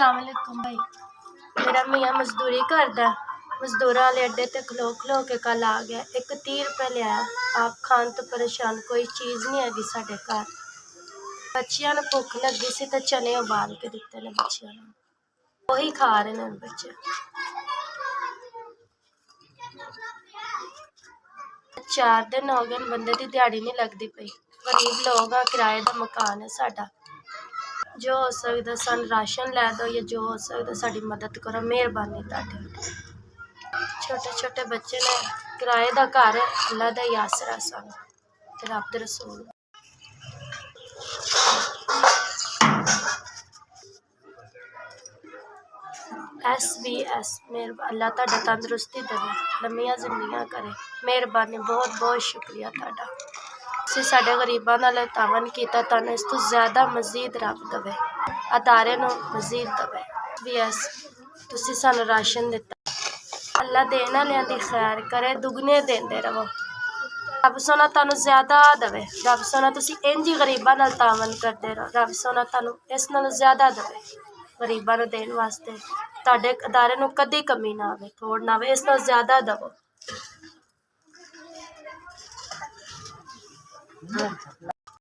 अस्सलामुअलैकुम भाई। मेरा मियाँ मजदूरी करदा, मजदूरां वाले अड्डे ते खलो खलो के कल आ गया। एक 30 रुपए लिया। आप खान तो परेशान, कोई चीज़ नहीं हैगी साडे घर। बच्चियां नूं भुख लगी सी ते चने उबाल के दित्ते ने बच्चियां नूं, वही खा रहे ने बच्चे। 4 दिन हो गए बंदे दी दिहाड़ी नहीं लगदी पई। गरीब लोग आ, किराए दा मकान है साडा। जो हो सकदा सानूं राशन लै दो या जो हो सकदा साडी मदद करो, मेहरबानी तुहाडी। छोटे छोटे बच्चे ने, किराए दा घर है, अल्लाह दा ही आसरा सानूं ते रब दे रसूल। SBS अल्लाह तुहाडा तंदरुस्ती देवे, लम्मियां जिंदगियां करे, मेहरबानी। बहुत बहुत शुक्रिया तुहाडा। तुसीं साडे गरीबां नाल तावन कीता, तुहानूं इस तों ज़्यादा मज़ीद रब देवे, अदारे नूं मज़ीद देवे। SBS तुसीं सानूं राशन दित्ता, अल्लाह देण वालियां दी खैर करे, दुगने देंदे रवो। रब सोना तुहानूं ज़्यादा देवे। रब सोना तुसीं इंज ही गरीबां नाल तावन करदे रहो, रब सोना तुहानूं इस नालों ज़्यादा देवे गरीबां नूं देण वास्ते। तुहाडे अदारे नूं कदी कमी ना आवे, थोड़ ना आवे, इस नालों ज़्यादा देवो।